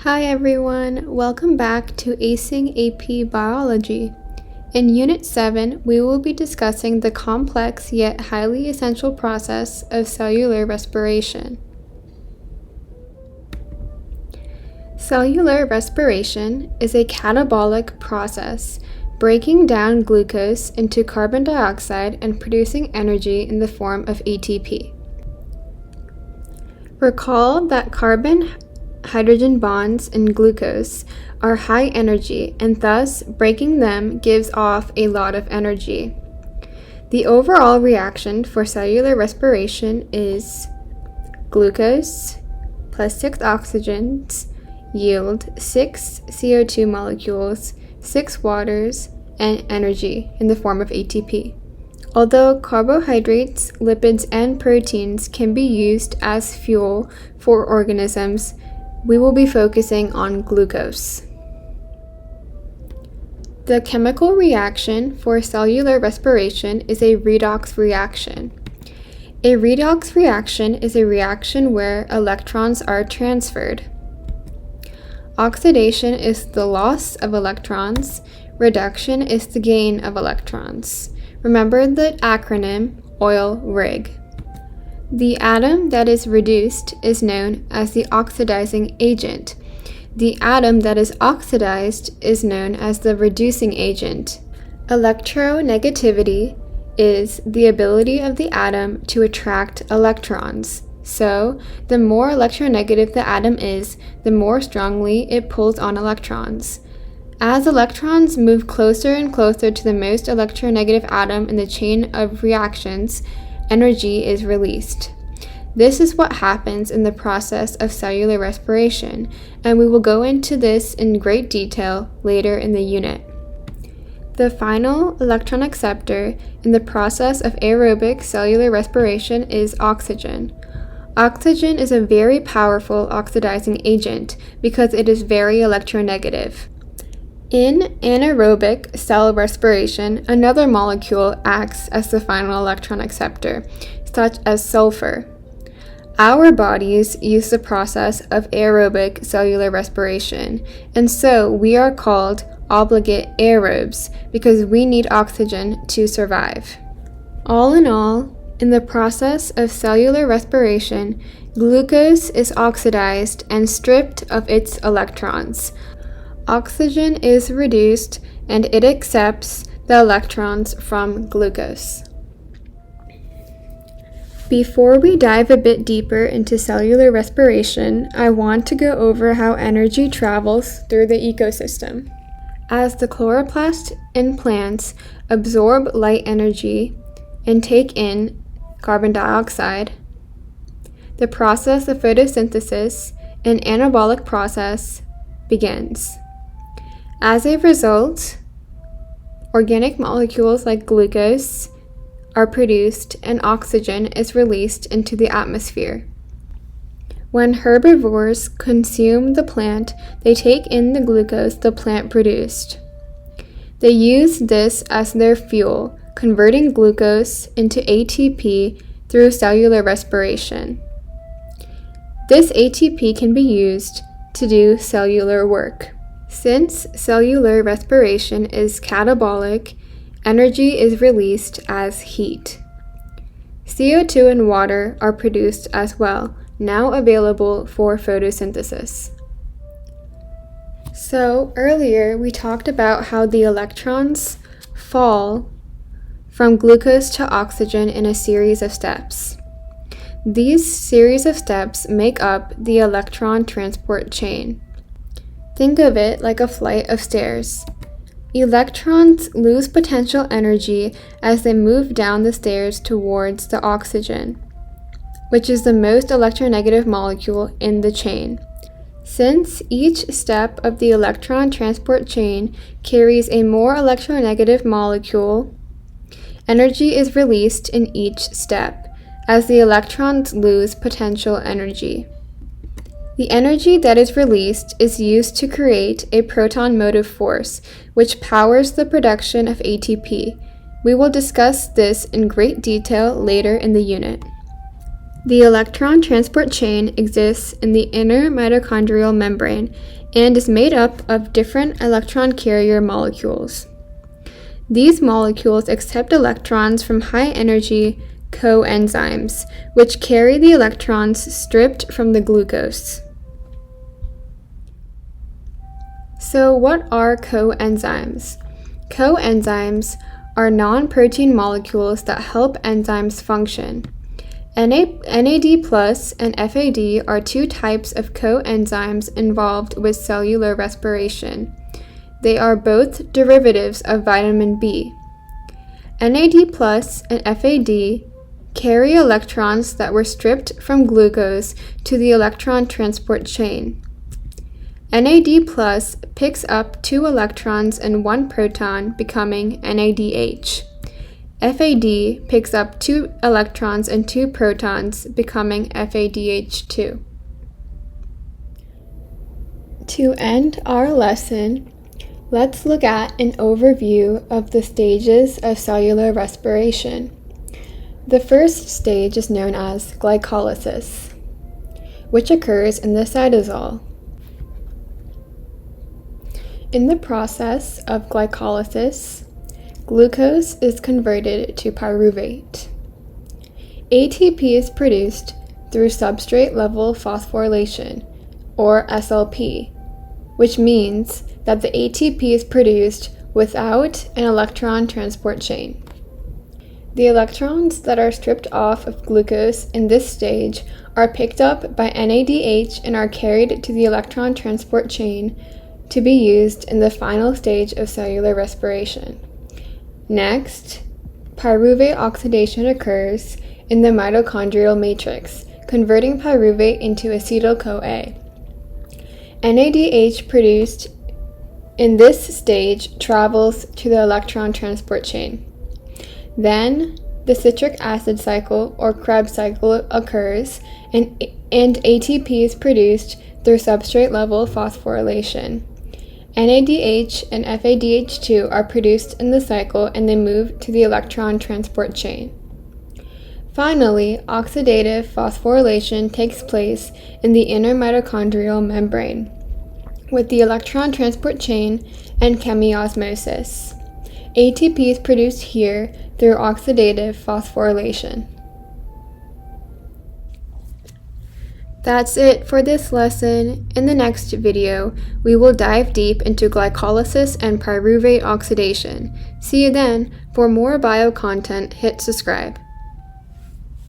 Hi everyone, welcome back to Acing AP Biology. In Unit 7, we will be discussing the complex yet highly essential process of cellular respiration. Cellular respiration is a catabolic process, breaking down glucose into carbon dioxide and producing energy in the form of ATP. Recall that carbon-hydrogen bonds in glucose are high energy, and thus breaking them gives off a lot of energy. The overall reaction for cellular respiration is glucose plus 6 oxygens yield 6 CO2 molecules, 6 waters, and energy in the form of ATP. Although carbohydrates, lipids, and proteins can be used as fuel for organisms, we will be focusing on glucose. The chemical reaction for cellular respiration is a redox reaction. A redox reaction is a reaction where electrons are transferred. Oxidation is the loss of electrons. Reduction is the gain of electrons. Remember the acronym OIL-RIG. The atom that is reduced is known as the oxidizing agent. The atom that is oxidized is known as the reducing agent. Electronegativity is the ability of the atom to attract electrons. So, the more electronegative the atom is, the more strongly it pulls on electrons. As electrons move closer and closer to the most electronegative atom in the chain of reactions, energy is released. This is what happens in the process of cellular respiration, and we will go into this in great detail later in the unit. The final electron acceptor in the process of aerobic cellular respiration is oxygen. Oxygen is a very powerful oxidizing agent because it is very electronegative. In anaerobic cell respiration, another molecule acts as the final electron acceptor, such as sulfur. Our bodies use the process of aerobic cellular respiration, and so we are called obligate aerobes because we need oxygen to survive. All in all, in the process of cellular respiration, glucose is oxidized and stripped of its electrons. Oxygen is reduced and it accepts the electrons from glucose. Before we dive a bit deeper into cellular respiration, I want to go over how energy travels through the ecosystem. As the chloroplast in plants absorb light energy and take in carbon dioxide, the process of photosynthesis, an anabolic process, begins. As a result, organic molecules like glucose are produced and oxygen is released into the atmosphere. When herbivores consume the plant, they take in the glucose the plant produced. They use this as their fuel, converting glucose into ATP through cellular respiration. This ATP can be used to do cellular work. Since cellular respiration is catabolic, energy is released as heat. CO2 and water are produced as well, now available for photosynthesis. So earlier we talked about how the electrons fall from glucose to oxygen in a series of steps. These series of steps make up the electron transport chain. Think of it like a flight of stairs. Electrons lose potential energy as they move down the stairs towards the oxygen, which is the most electronegative molecule in the chain. Since each step of the electron transport chain carries a more electronegative molecule, energy is released in each step as the electrons lose potential energy. The energy that is released is used to create a proton motive force, which powers the production of ATP. We will discuss this in great detail later in the unit. The electron transport chain exists in the inner mitochondrial membrane and is made up of different electron carrier molecules. These molecules accept electrons from high-energy coenzymes, which carry the electrons stripped from the glucose. So what are coenzymes? Coenzymes are non-protein molecules that help enzymes function. NAD+ and FAD are two types of coenzymes involved with cellular respiration. They are both derivatives of vitamin B. NAD+ and FAD carry electrons that were stripped from glucose to the electron transport chain. NAD+ picks up 2 electrons and 1 proton, becoming NADH. FAD picks up 2 electrons and 2 protons, becoming FADH2. To end our lesson, let's look at an overview of the stages of cellular respiration. The first stage is known as glycolysis, which occurs in the cytosol. In the process of glycolysis, glucose is converted to pyruvate. ATP is produced through substrate-level phosphorylation, or SLP, which means that the ATP is produced without an electron transport chain. The electrons that are stripped off of glucose in this stage are picked up by NADH and are carried to the electron transport chain to be used in the final stage of cellular respiration. Next, pyruvate oxidation occurs in the mitochondrial matrix, converting pyruvate into acetyl-CoA. NADH produced in this stage travels to the electron transport chain. Then, the citric acid cycle, or Krebs cycle, occurs, and ATP is produced through substrate-level phosphorylation. NADH and FADH2 are produced in the cycle and they move to the electron transport chain. Finally, oxidative phosphorylation takes place in the inner mitochondrial membrane, with the electron transport chain and chemiosmosis. ATP is produced here through oxidative phosphorylation. That's it for this lesson. In the next video, we will dive deep into glycolysis and pyruvate oxidation. See you then. For more bio content, hit subscribe.